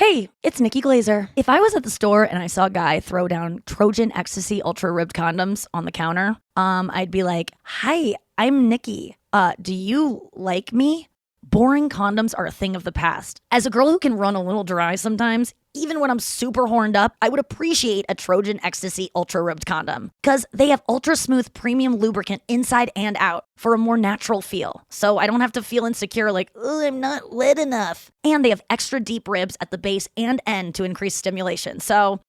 Hey, it's Nikki Glazer. If I was at the store and I saw a guy throw down Trojan Ecstasy Ultra Ribbed condoms on the counter, I'd be like, "Hi, I'm Nikki. Do you like me?" Boring condoms are a thing of the past. As a girl who can run a little dry sometimes, even when I'm super horned up, I would appreciate a Trojan Ecstasy Ultra Ribbed condom because they have ultra smooth premium lubricant inside and out for a more natural feel. So I don't have to feel insecure like, "Oh, I'm not wet enough." And they have extra deep ribs at the base and end to increase stimulation. So,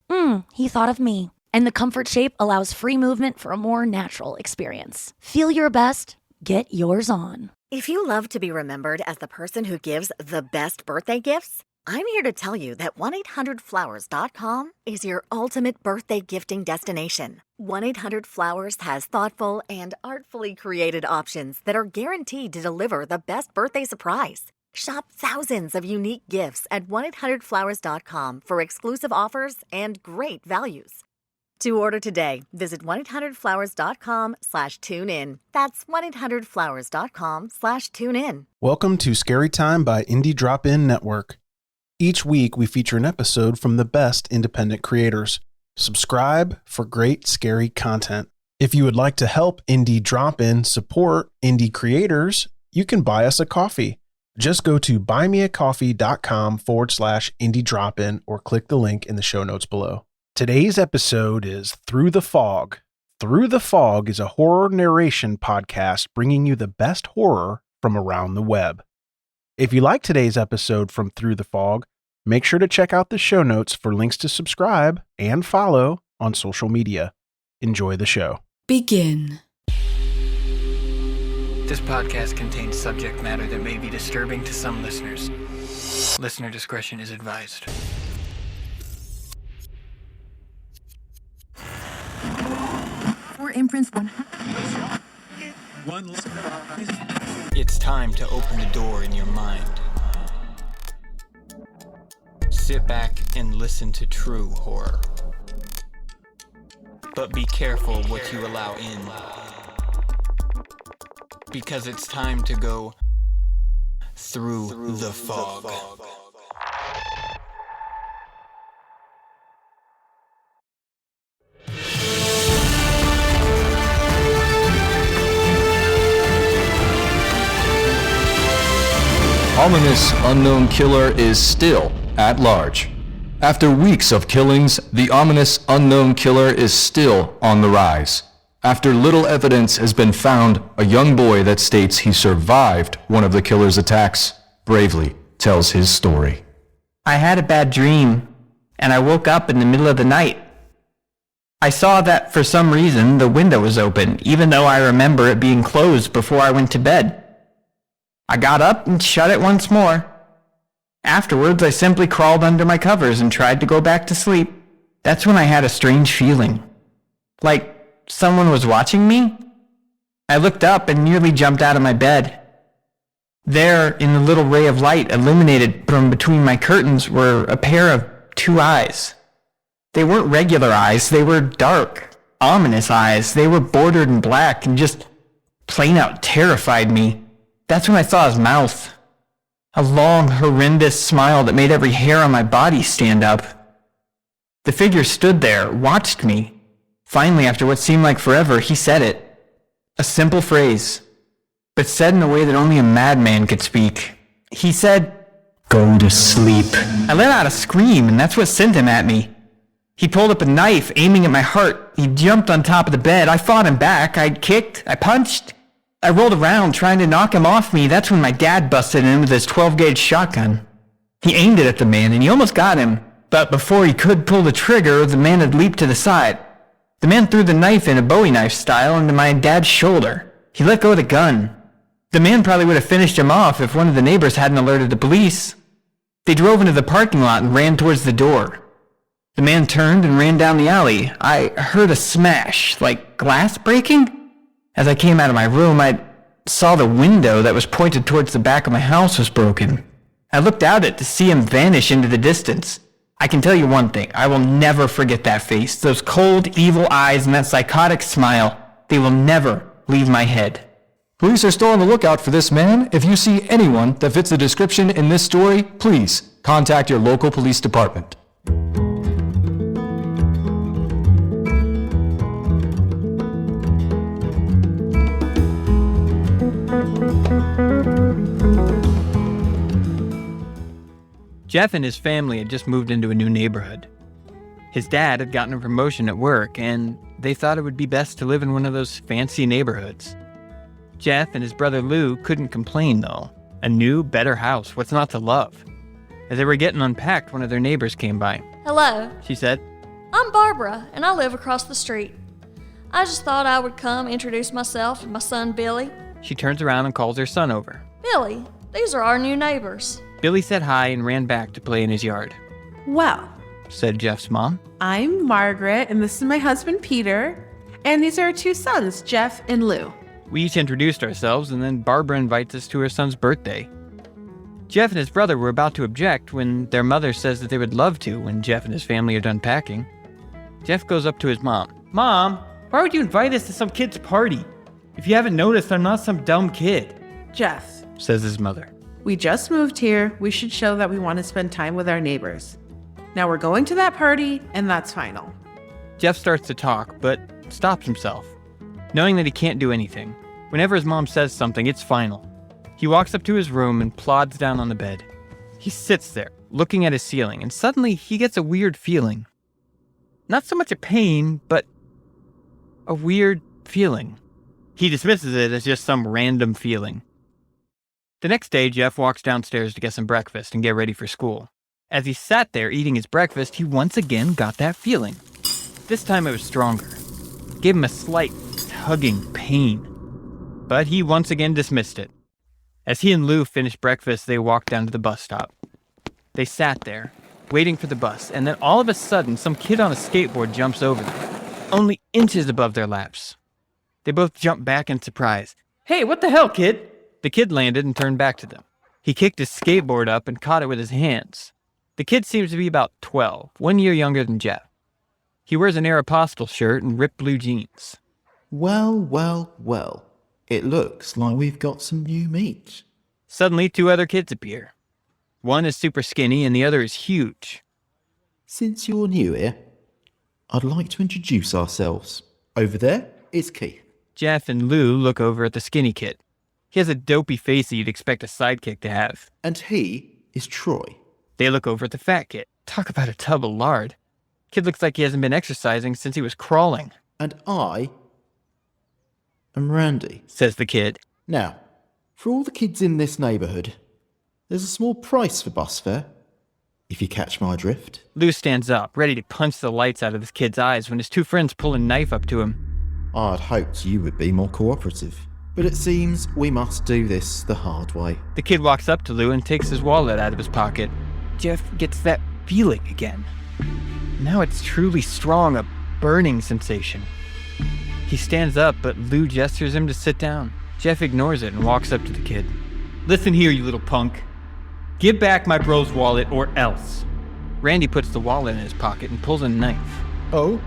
he thought of me. And the comfort shape allows free movement for a more natural experience. Feel your best. Get yours on. If you love to be remembered as the person who gives the best birthday gifts, I'm here to tell you that 1-800-Flowers.com is your ultimate birthday gifting destination. 1-800-Flowers has thoughtful and artfully created options that are guaranteed to deliver the best birthday surprise. Shop thousands of unique gifts at 1-800-Flowers.com for exclusive offers and great values. To order today, visit 1-800-Flowers.com/tune-in. That's 1-800-Flowers.com/tune-in. Welcome to Scary Time by Indie Drop-In Network. Each week, we feature an episode from the best independent creators. Subscribe for great scary content. If you would like to help Indie Drop-In support indie creators, you can buy us a coffee. Just go to buymeacoffee.com/indie drop-in or click the link in the show notes below. Today's episode is Through the Fog. Through the Fog is a horror narration podcast bringing you the best horror from around the web. If you like today's episode from Through the Fog, make sure to check out the show notes for links to subscribe and follow on social media. Enjoy the show. Begin. This podcast contains subject matter that may be disturbing to some listeners. Listener discretion is advised. Imprints It's time to open the door in your mind. Sit back and listen to true horror. But be careful what you allow in. Because it's time to go through the fog. Ominous unknown killer is still at large. After weeks of killings, the ominous unknown killer is still on the rise. After little evidence has been found, a young boy that states he survived one of the killer's attacks bravely tells his story. I had a bad dream, and I woke up in the middle of the night. I saw that for some reason the window was open, even though I remember it being closed before I went to bed. I got up and shut it once more. Afterwards, I simply crawled under my covers and tried to go back to sleep. That's when I had a strange feeling. Like someone was watching me? I looked up and nearly jumped out of my bed. There, in the little ray of light illuminated from between my curtains, were a pair of two eyes. They weren't regular eyes, they were dark, ominous eyes. They were bordered in black and just plain out terrified me. That's when I saw his mouth. A long, horrendous smile that made every hair on my body stand up. The figure stood there, watched me. Finally, after what seemed like forever, he said it. A simple phrase, but said in a way that only a madman could speak. He said, "Go to sleep." I let out a scream, and that's what sent him at me. He pulled up a knife, aiming at my heart. He jumped on top of the bed. I fought him back. I kicked. I punched. I rolled around trying to knock him off me. That's when my dad busted in with his 12-gauge shotgun. He aimed it at the man, and he almost got him. But before he could pull the trigger, the man had leaped to the side. The man threw the knife in a Bowie knife style into my dad's shoulder. He let go of the gun. The man probably would have finished him off if one of the neighbors hadn't alerted the police. They drove into the parking lot and ran towards the door. The man turned and ran down the alley. I heard a smash, like glass breaking. As I came out of my room, I saw the window that was pointed towards the back of my house was broken. I looked out it to see him vanish into the distance. I can tell you one thing, I will never forget that face, those cold, evil eyes and that psychotic smile. They will never leave my head. Police are still on the lookout for this man. If you see anyone that fits the description in this story, please contact your local police department. Jeff and his family had just moved into a new neighborhood. His dad had gotten a promotion at work, and they thought it would be best to live in one of those fancy neighborhoods. Jeff and his brother Lou couldn't complain, though. A new, better house, what's not to love? As they were getting unpacked, one of their neighbors came by. Hello, She said, I'm Barbara, and I live across the street. I just thought I would come introduce myself and my son Billy. She turns around and calls her son over. Billy, these are our new neighbors. Billy said hi and ran back to play in his yard. Well, Said Jeff's mom. I'm Margaret, and this is my husband, Peter. And these are our two sons, Jeff and Lou. We each introduced ourselves, and then Barbara invites us to her son's birthday. Jeff and his brother were about to object when their mother says that they would love to when Jeff and his family are done packing. Jeff goes up to his mom. Mom, why would you invite us to some kid's party? If you haven't noticed, I'm not some dumb kid, Jeff, says his mother. we just moved here. We should show that we want to spend time with our neighbors. Now we're going to that party, and that's final. Jeff starts to talk, but stops himself, knowing that he can't do anything. Whenever his mom says something, it's final. He walks up to his room and plods down on the bed. He sits there, looking at his ceiling, and suddenly he gets a weird feeling. Not so much a pain, but a weird feeling. He dismisses it as just some random feeling. The next day, Jeff walks downstairs to get some breakfast and get ready for school. As he sat there eating his breakfast, he once again got that feeling. This time it was stronger. It gave him a slight tugging pain. But he once again dismissed it. As he and Lou finished breakfast, they walked down to the bus stop. They sat there, waiting for the bus, and then all of a sudden, some kid on a skateboard jumps over them, only inches above their laps. They both jumped back in surprise. Hey, what the hell, kid? The kid landed and turned back to them. He kicked his skateboard up and caught it with his hands. The kid seems to be about 12, 1 year younger than Jeff. He wears an Aeropostale shirt and ripped blue jeans. Well, well, well. It looks like we've got some new meat. Suddenly, two other kids appear. One is super skinny and the other is huge. Since you're new here, I'd like to introduce ourselves. Over there is Keith. Jeff and Lou look over at the skinny kid. He has a dopey face that you'd expect a sidekick to have. And he is Troy. They look over at the fat kid. Talk about a tub of lard. Kid looks like he hasn't been exercising since he was crawling. And I am Randy, says the kid. Now, for all the kids in this neighbourhood, there's a small price for bus fare, if you catch my drift. Lou stands up, ready to punch the lights out of this kid's eyes when his two friends pull a knife up to him. I'd hoped you would be more cooperative, but it seems we must do this the hard way. The kid walks up to Lou and takes his wallet out of his pocket. Jeff gets that feeling again. Now it's truly strong, a burning sensation. He stands up, but Lou gestures him to sit down. Jeff ignores it and walks up to the kid. Listen here, you little punk. Give back my bro's wallet or else. Randy puts the wallet in his pocket and pulls a knife. Oh?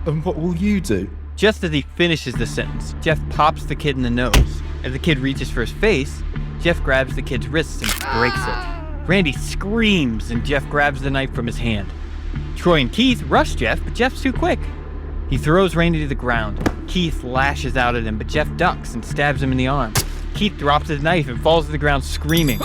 And what will you do? Just as he finishes the sentence, Jeff pops the kid in the nose. As the kid reaches for his face, Jeff grabs the kid's wrists and breaks it. Randy screams and Jeff grabs the knife from his hand. Troy and Keith rush Jeff, but Jeff's too quick. He throws Randy to the ground. Keith lashes out at him, but Jeff ducks and stabs him in the arm. Keith drops his knife and falls to the ground screaming.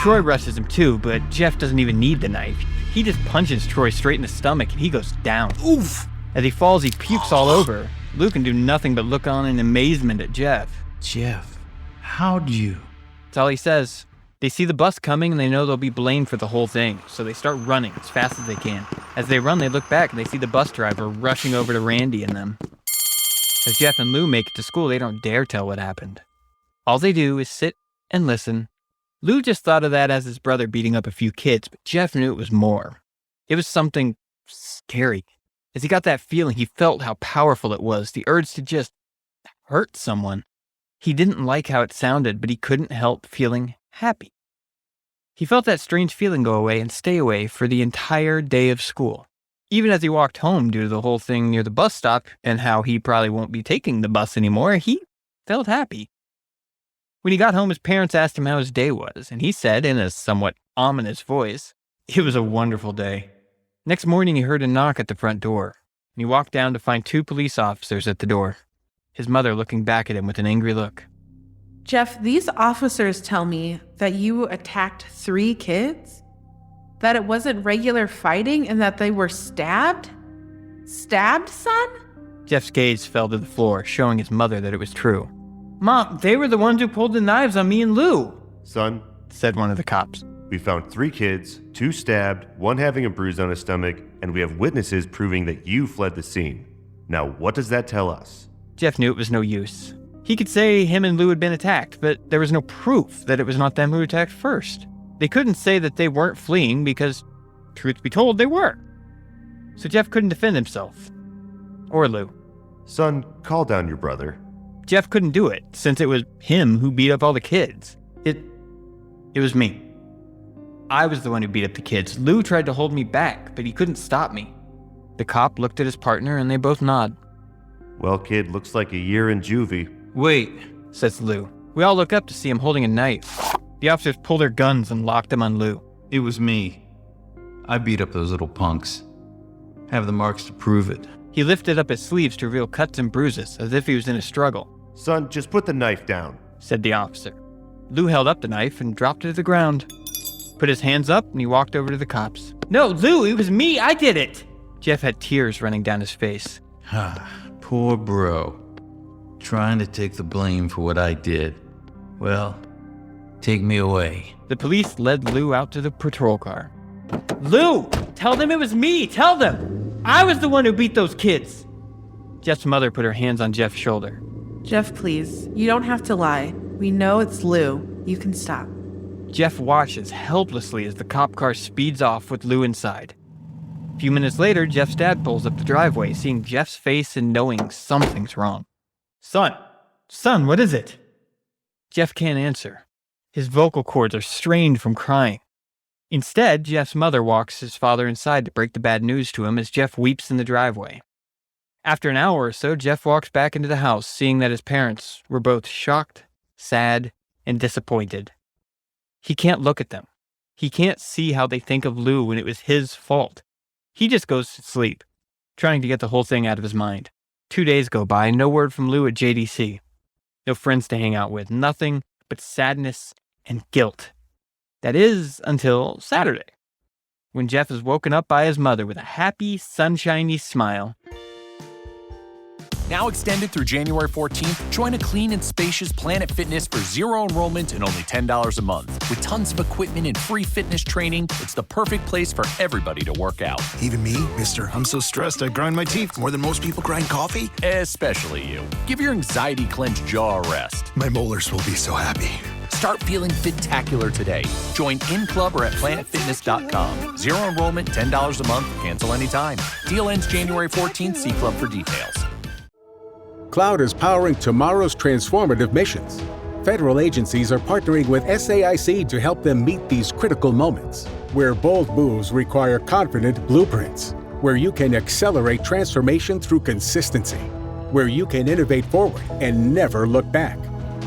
Troy rushes him too, but Jeff doesn't even need the knife. He just punches Troy straight in the stomach and he goes down. Oof! As he falls, he pukes all over. Lou can do nothing but look on in amazement at Jeff. Jeff, how'd you? That's all he says. They see the bus coming and they know they'll be blamed for the whole thing, so they start running as fast as they can. As they run, they look back and they see the bus driver rushing over to Randy and them. As Jeff and Lou make it to school, they don't dare tell what happened. All they do is sit and listen. Lou just thought of that as his brother beating up a few kids, but Jeff knew it was more. It was something scary. As he got that feeling, he felt how powerful it was, the urge to just hurt someone. He didn't like how it sounded, but he couldn't help feeling happy. He felt that strange feeling go away and stay away for the entire day of school. Even as he walked home due to the whole thing near the bus stop and how he probably won't be taking the bus anymore, he felt happy. When he got home, his parents asked him how his day was, and he said in a somewhat ominous voice, "It was a wonderful day." Next morning, he heard a knock at the front door, and he walked down to find 2 police officers at the door, his mother looking back at him with an angry look. Jeff, these officers tell me that you attacked 3 kids? That it wasn't regular fighting and that they were stabbed? Stabbed, son? Jeff's gaze fell to the floor, showing his mother that it was true. "Mom, they were the ones who pulled the knives on me and Lou," Son, said one of the cops. we found 3 kids, 2 stabbed, 1 having a bruise on his stomach, and we have witnesses proving that you fled the scene. Now, what does that tell us? Jeff knew it was no use. He could say him and Lou had been attacked, but there was no proof that it was not them who attacked first. They couldn't say that they weren't fleeing because, truth be told, they were. So Jeff couldn't defend himself. Or Lou. Son, call down your brother. Jeff couldn't do it, since it was him who beat up all the kids. It was me. I was the one who beat up the kids. Lou tried to hold me back, but he couldn't stop me. The cop looked at his partner, and they both nod. Well, kid, looks like a year in juvie. "Wait," says Lou. We all look up to see him holding a knife. The officers pull their guns and lock them on Lou. "It was me. I beat up those little punks. Have the marks to prove it." He lifted up his sleeves to reveal cuts and bruises, as if he was in a struggle. Son, just put the knife down, said the officer. Lou held up the knife and dropped it to the ground. Put his hands up and he walked over to the cops. "No, Lou, it was me. I did it." Jeff had tears running down his face. Poor bro. Trying to take the blame for what I did. Well, take me away. The police led Lou out to the patrol car. "Lou, tell them it was me. Tell them. I was the one who beat those kids." Jeff's mother put her hands on Jeff's shoulder. "Jeff, please. You don't have to lie. We know it's Lou. You can stop." Jeff watches helplessly as the cop car speeds off with Lou inside. A few minutes later, Jeff's dad pulls up the driveway, seeing Jeff's face and knowing something's wrong. Son, what is it?" Jeff can't answer. His vocal cords are strained from crying. Instead, Jeff's mother walks his father inside to break the bad news to him as Jeff weeps in the driveway. After an hour or so, Jeff walks back into the house, seeing that his parents were both shocked, sad, and disappointed. He can't look at them. He can't see how they think of Lou when it was his fault. He just goes to sleep, trying to get the whole thing out of his mind. 2 days go by, no word from Lou at JDC. No friends to hang out with, nothing but sadness and guilt. That is until Saturday, when Jeff is woken up by his mother with a happy, sunshiny smile. Now extended through January 14th, join a clean and spacious Planet Fitness for zero enrollment and only $10 a month. With tons of equipment and free fitness training, it's the perfect place for everybody to work out. Even me, mister. I'm so stressed I grind my teeth more than most people grind coffee. Especially you. Give your anxiety-clenched jaw a rest. My molars will be so happy. Start feeling fit-tacular today. Join in club or at planetfitness.com. Zero enrollment, $10 a month, cancel anytime. Deal ends January 14th. See club for details. Cloud is powering tomorrow's transformative missions. Federal agencies are partnering with SAIC to help them meet these critical moments, where bold moves require confident blueprints, where you can accelerate transformation through consistency, where you can innovate forward and never look back.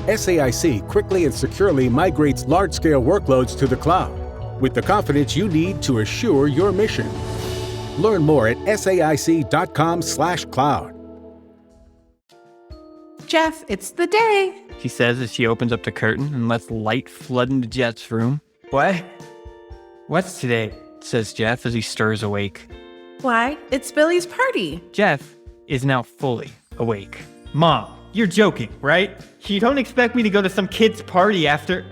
SAIC quickly and securely migrates large-scale workloads to the cloud with the confidence you need to assure your mission. Learn more at saic.com/cloud. Jeff, it's the day, she says as she opens up the curtain and lets light flood into Jeff's room. "What? What's today?" says Jeff as he stirs awake. "Why, it's Billy's party." Jeff is now fully awake. "Mom, you're joking, right? You don't expect me to go to some kid's party after..."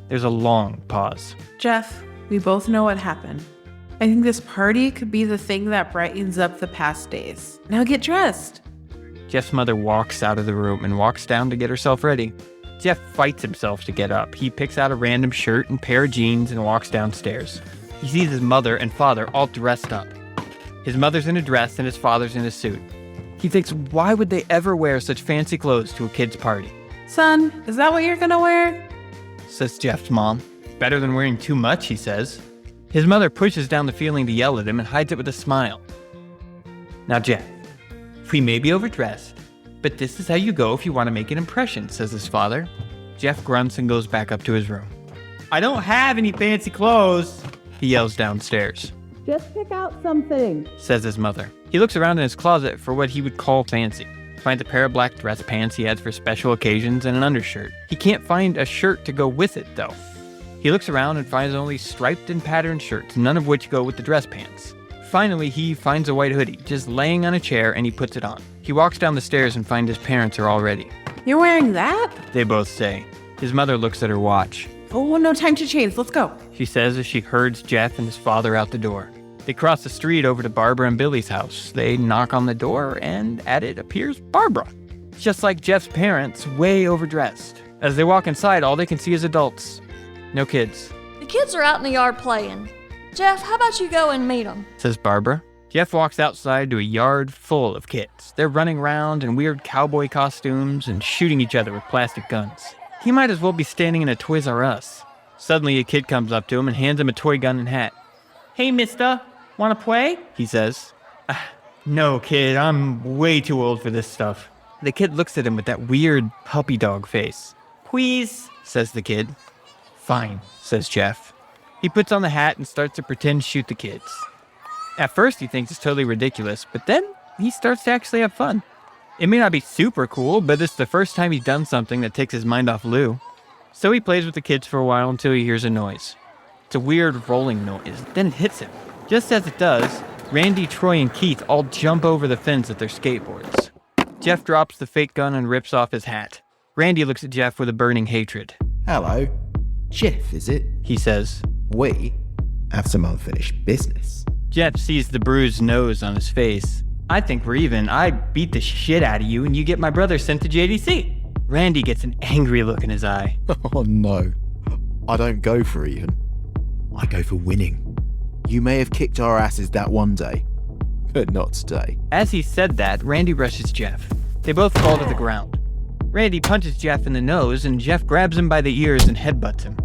There's a long pause. "Jeff, we both know what happened. I think this party could be the thing that brightens up the past days. Now get dressed." Jeff's mother walks out of the room and walks down to get herself ready. Jeff fights himself to get up. He picks out a random shirt and pair of jeans and walks downstairs. He sees his mother and father all dressed up. His mother's in a dress and his father's in a suit. He thinks, why would they ever wear such fancy clothes to a kid's party? "Son, is that what you're gonna wear?" says Jeff's mom. "Better than wearing too much," he says. His mother pushes down the feeling to yell at him and hides it with a smile. "Now, Jeff, we may be overdressed, but this is how you go if you want to make an impression," says his father. Jeff grunts and goes back up to his room. I don't have any fancy clothes, he yells downstairs. Just pick out something, says his mother. He looks around in his closet for what he would call fancy. Finds a pair of black dress pants he adds for special occasions and an undershirt. He can't find a shirt to go with it, though. He looks around and finds only striped and patterned shirts, none of which go with the dress pants. Finally, he finds a white hoodie, just laying on a chair, and he puts it on. He walks down the stairs and finds his parents are all ready. You're wearing that? They both say. His mother looks at her watch. Oh, no time to change. Let's go. She says as she herds Jeff and his father out the door. They cross the street over to Barbara and Billy's house. They knock on the door, and at it appears Barbara. Just like Jeff's parents, way overdressed. As they walk inside, all they can see is adults. No kids. The kids are out in the yard playing. Jeff, how about you go and meet them? Says Barbara. Jeff walks outside to a yard full of kids. They're running around in weird cowboy costumes and shooting each other with plastic guns. He might as well be standing in a Toys R Us. Suddenly, a kid comes up to him and hands him a toy gun and hat. Hey, mister, wanna play? He says. No, kid, I'm way too old for this stuff. The kid looks at him with that weird puppy dog face. Please, says the kid. Fine, says Jeff. He puts on the hat and starts to pretend to shoot the kids. At first, he thinks it's totally ridiculous, but then he starts to actually have fun. It may not be super cool, but it's the first time he's done something that takes his mind off Lou. So he plays with the kids for a while until he hears a noise. It's a weird rolling noise. Then it hits him. Just as it does, Randy, Troy, and Keith all jump over the fence with their skateboards. Jeff drops the fake gun and rips off his hat. Randy looks at Jeff with a burning hatred. Hello. Jeff, is it? He says. We have some unfinished business. Jeff sees the bruised nose on his face. I think we're even. I beat the shit out of you and you get my brother sent to JDC. Randy gets an angry look in his eye. Oh no. I don't go for even. I go for winning. You may have kicked our asses that one day, but not today. As he said that, Randy rushes Jeff. They both fall to the ground. Randy punches Jeff in the nose and Jeff grabs him by the ears and headbutts him.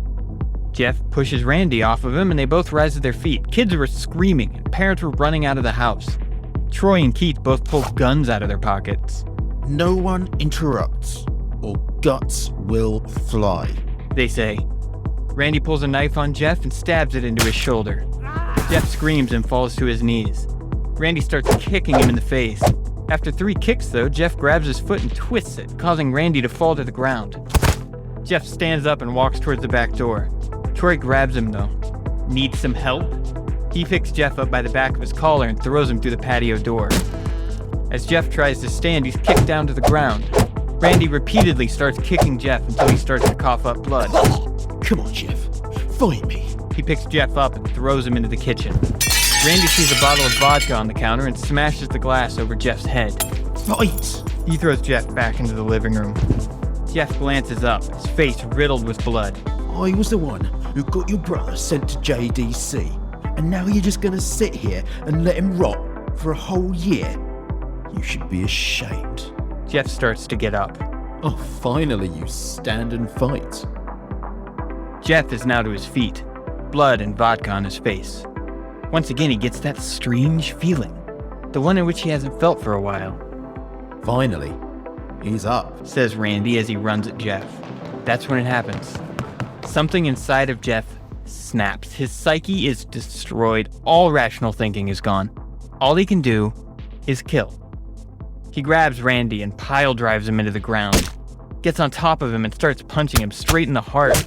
Jeff pushes Randy off of him and they both rise to their feet. Kids were screaming and parents were running out of the house. Troy and Keith both pull guns out of their pockets. No one interrupts, or guts will fly, they say. Randy pulls a knife on Jeff and stabs it into his shoulder. Jeff screams and falls to his knees. Randy starts kicking him in the face. After 3 kicks, though, Jeff grabs his foot and twists it, causing Randy to fall to the ground. Jeff stands up and walks towards the back door. Troy grabs him, though. Need some help? He picks Jeff up by the back of his collar and throws him through the patio door. As Jeff tries to stand, he's kicked down to the ground. Randy repeatedly starts kicking Jeff until he starts to cough up blood. Come on, Jeff. Fight me. He picks Jeff up and throws him into the kitchen. Randy sees a bottle of vodka on the counter and smashes the glass over Jeff's head. Fight! He throws Jeff back into the living room. Jeff glances up, his face riddled with blood. I was the one who got your brother sent to JDC, and now you're just gonna sit here and let him rot for a whole year? You should be ashamed. Jeff starts to get up. Oh, finally you stand and fight. Jeff is now to his feet, blood and vodka on his face. Once again, he gets that strange feeling, the one in which he hasn't felt for a while. Finally, he's up, says Randy as he runs at Jeff. That's when it happens. Something inside of Jeff snaps. His psyche is destroyed. All rational thinking is gone. All he can do is kill. He grabs Randy and pile drives him into the ground, gets on top of him and starts punching him straight in the heart.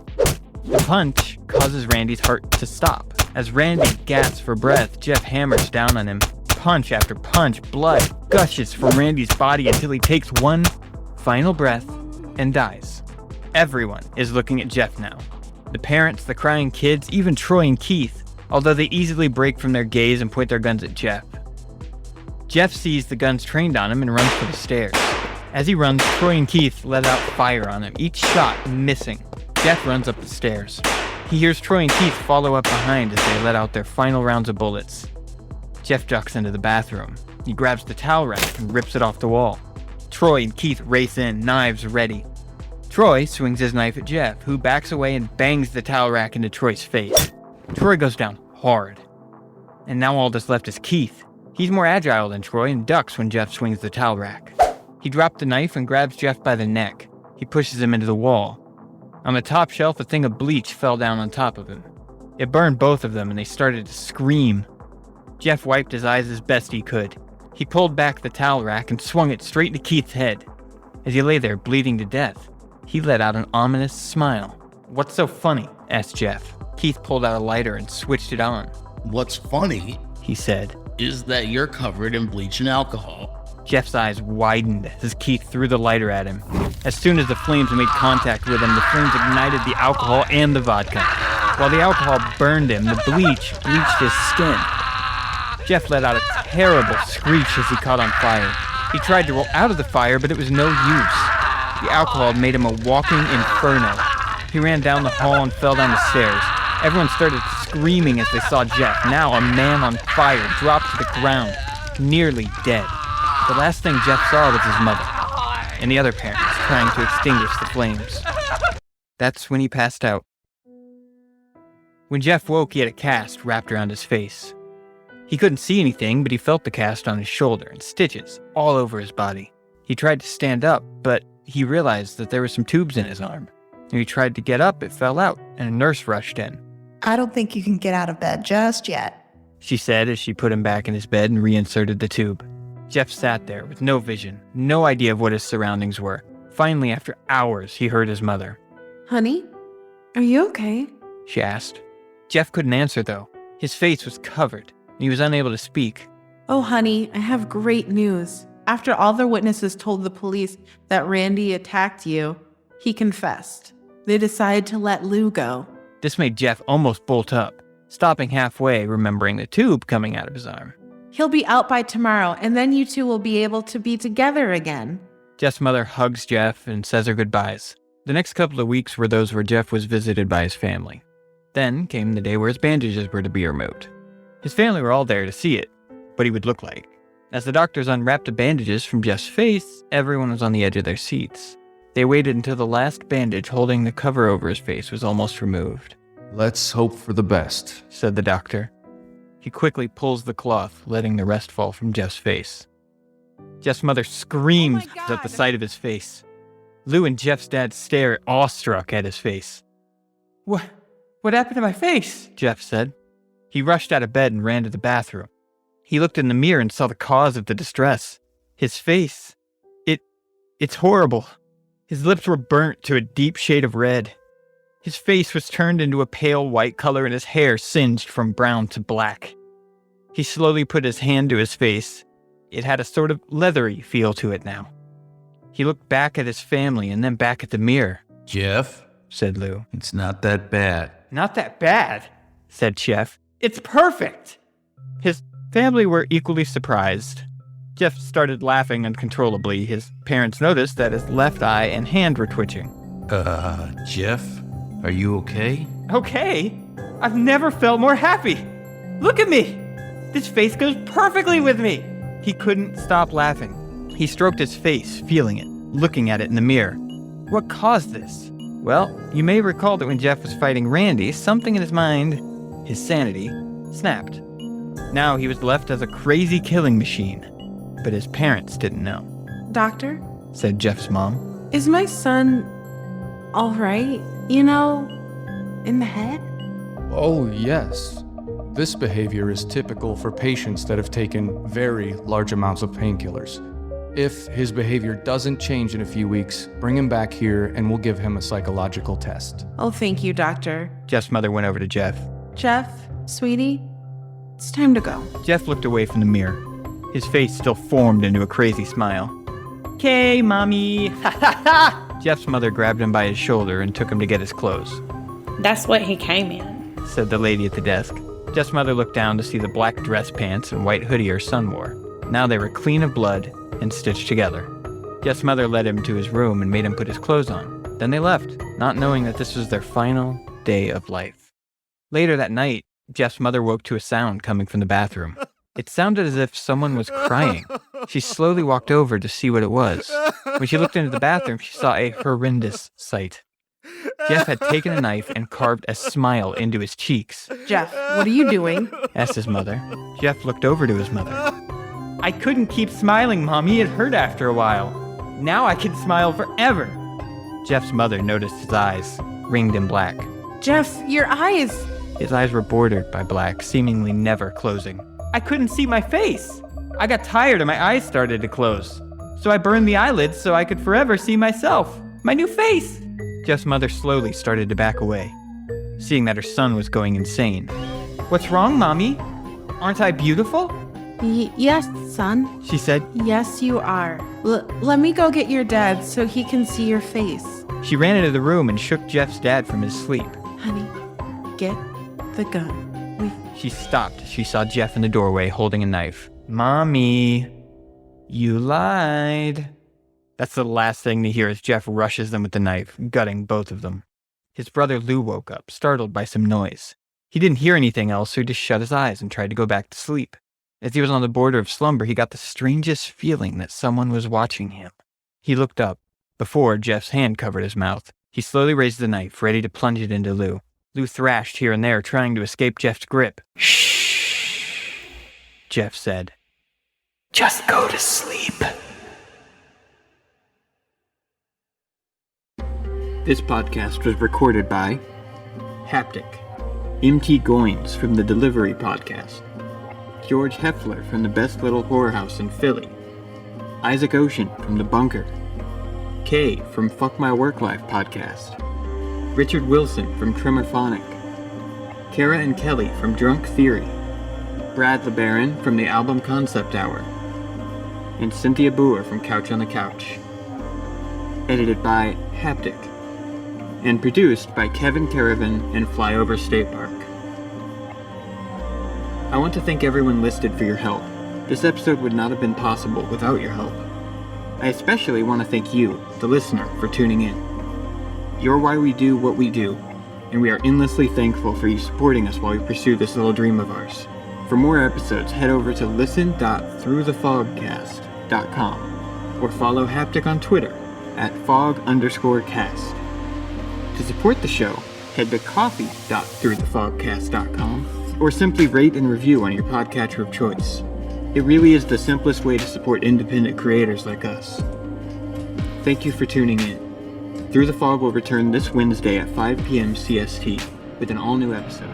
The punch causes Randy's heart to stop. As Randy gasps for breath, Jeff hammers down on him. Punch after punch, blood gushes from Randy's body until he takes one final breath and dies. Everyone is looking at Jeff now. The parents, the crying kids, even Troy and Keith, although they easily break from their gaze and point their guns at Jeff. Jeff sees the guns trained on him and runs for the stairs. As he runs, Troy and Keith let out fire on him, each shot missing. Jeff runs up the stairs. He hears Troy and Keith follow up behind as they let out their final rounds of bullets. Jeff ducks into the bathroom. He grabs the towel rack and rips it off the wall. Troy and Keith race in, knives ready. Troy swings his knife at Jeff, who backs away and bangs the towel rack into Troy's face. Troy goes down hard. And now all that's left is Keith. He's more agile than Troy and ducks when Jeff swings the towel rack. He dropped the knife and grabs Jeff by the neck. He pushes him into the wall. On the top shelf, a thing of bleach fell down on top of him. It burned both of them, and they started to scream. Jeff wiped his eyes as best he could. He pulled back the towel rack and swung it straight into Keith's head. As he lay there, bleeding to death, he let out an ominous smile. "What's so funny?" asked Jeff. Keith pulled out a lighter and switched it on. "What's funny," he said, "is that you're covered in bleach and alcohol." Jeff's eyes widened as Keith threw the lighter at him. As soon as the flames made contact with him, the flames ignited the alcohol and the vodka. While the alcohol burned him, the bleach bleached his skin. Jeff let out a terrible screech as he caught on fire. He tried to roll out of the fire, but it was no use. The alcohol made him a walking inferno. He ran down the hall and fell down the stairs. Everyone started screaming as they saw Jeff, now a man on fire, drop to the ground, nearly dead. The last thing Jeff saw was his mother and the other parents trying to extinguish the flames. That's when he passed out. When Jeff woke, he had a cast wrapped around his face. He couldn't see anything, but he felt the cast on his shoulder and stitches all over his body. He tried to stand up, but he realized that there were some tubes in his arm. When he tried to get up, it fell out, and a nurse rushed in. "I don't think you can get out of bed just yet," she said as she put him back in his bed and reinserted the tube. Jeff sat there with no vision, no idea of what his surroundings were. Finally, after hours, he heard his mother. "Honey, are you okay?" she asked. Jeff couldn't answer, though. His face was covered, and he was unable to speak. "Oh, honey, I have great news. After all the witnesses told the police that Randy attacked you, he confessed. They decided to let Lou go." This made Jeff almost bolt up, stopping halfway, remembering the tube coming out of his arm. "He'll be out by tomorrow, and then you two will be able to be together again." Jeff's mother hugs Jeff and says her goodbyes. The next couple of weeks were those where Jeff was visited by his family. Then came the day where his bandages were to be removed. His family were all there to see what he would look like. As the doctors unwrapped the bandages from Jeff's face, everyone was on the edge of their seats. They waited until the last bandage holding the cover over his face was almost removed. "Let's hope for the best," said the doctor. He quickly pulls the cloth, letting the rest fall from Jeff's face. Jeff's mother screamed at the sight of his face. Lou and Jeff's dad stare awestruck at his face. What happened to my face?" Jeff said. He rushed out of bed and ran to the bathroom. He looked in the mirror and saw the cause of the distress. His face. It's horrible. His lips were burnt to a deep shade of red. His face was turned into a pale white color and his hair singed from brown to black. He slowly put his hand to his face. It had a sort of leathery feel to it now. He looked back at his family and then back at the mirror. "Jeff," said Lou. "it's not that bad." "Not that bad," said Jeff. "It's perfect." His family were equally surprised. Jeff started laughing uncontrollably. His parents noticed that his left eye and hand were twitching. Jeff, are you okay?" "Okay? I've never felt more happy. Look at me. This face goes perfectly with me." He couldn't stop laughing. He stroked his face, feeling it, looking at it in the mirror. What caused this? Well, you may recall that when Jeff was fighting Randy, something in his mind, his sanity, snapped. Now he was left as a crazy killing machine. But his parents didn't know. "Doctor," said Jeff's mom, "is my son all right, in the head?" "Oh, yes. This behavior is typical for patients that have taken very large amounts of painkillers. If his behavior doesn't change in a few weeks, bring him back here and we'll give him a psychological test." "Oh, thank you, doctor." Jeff's mother went over to Jeff. "Jeff, sweetie, it's time to go." Jeff looked away from the mirror. His face still formed into a crazy smile. "Okay, mommy." Ha ha ha! Jeff's mother grabbed him by his shoulder and took him to get his clothes. "That's what he came in," said the lady at the desk. Jeff's mother looked down to see the black dress pants and white hoodie her son wore. Now they were clean of blood and stitched together. Jeff's mother led him to his room and made him put his clothes on. Then they left, not knowing that this was their final day of life. Later that night, Jeff's mother woke to a sound coming from the bathroom. It sounded as if someone was crying. She slowly walked over to see what it was. When she looked into the bathroom, she saw a horrendous sight. Jeff had taken a knife and carved a smile into his cheeks. "Jeff, what are you doing?" asked his mother. Jeff looked over to his mother. "I couldn't keep smiling, Mommy. It hurt after a while. Now I can smile forever." Jeff's mother noticed his eyes. ringed in black. Jeff, your eyes. His eyes were bordered by black, seemingly never closing. I couldn't see my face. I got tired and my eyes started to close. So I burned the eyelids so I could forever see myself. My new face. Jeff's mother slowly started to back away, seeing that her son was going insane. What's wrong, Mommy? Aren't I beautiful? Yes, son. She said. Yes, you are. Let me go get your dad so he can see your face. She ran into the room and shook Jeff's dad from his sleep. Honey, get the gun. She stopped as she saw Jeff in the doorway holding a knife. Mommy, you lied. That's the last thing to hear as Jeff rushes them with the knife, gutting both of them. His brother Lou woke up, startled by some noise. He didn't hear anything else, so he just shut his eyes and tried to go back to sleep. As he was on the border of slumber, he got the strangest feeling that someone was watching him. He looked up. Before, Jeff's hand covered his mouth. He slowly raised the knife, ready to plunge it into Lou. Lou thrashed here and there, trying to escape Jeff's grip. Shh, Jeff said. Just go to sleep. This podcast was recorded by Haptic, MT Goins from the Delivery Podcast, George Helftler from the Best Little Whorehouse in Philly, Isaac Ocean from The Bunker, Kay from Fuck My Work Life Podcast, Richard Wilson from Tremorphonic, Kara and Kelli from Drunk Theory, Brad Lebaron from the Album Concept Hour, and Cynthia Booher from Couch on the Couch. Edited by Haptic, and produced by Kevin Caravan and Flyover State Park. I want to thank everyone listed for your help. This episode would not have been possible without your help. I especially want to thank you, the listener, for tuning in. You're why we do what we do, and we are endlessly thankful for you supporting us while we pursue this little dream of ours. For more episodes, head over to listen.throughthefogcast.com or follow Haptic on Twitter at fog_cast. To support the show, head to coffee.throughthefogcast.com or simply rate and review on your podcatcher of choice. It really is the simplest way to support independent creators like us. Thank you for tuning in. Through the Fog will return this Wednesday at 5 p.m. CST with an all-new episode.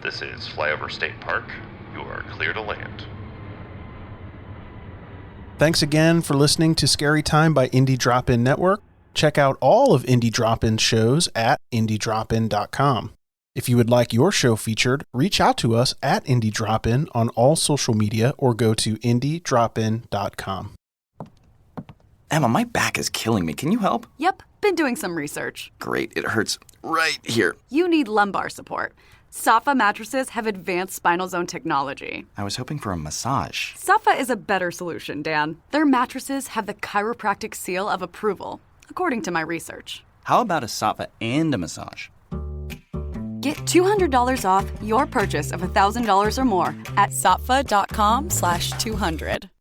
This is Flyover State Park. You are clear to land. Thanks again for listening to Scary Time by Indie Drop-In Network. Check out all of Indie Drop-In shows at indiedropin.com. If you would like your show featured, reach out to us at Indie Drop-In on all social media or go to indiedropin.com. Emma, my back is killing me. Can you help? Yep, been doing some research. Great, it hurts right here. You need lumbar support. Safa mattresses have advanced spinal zone technology. I was hoping for a massage. Safa is a better solution, Dan. Their mattresses have the chiropractic seal of approval, according to my research. How about a Safa and a massage? Get $200 off your purchase of $1,000 or more at safa.com/200.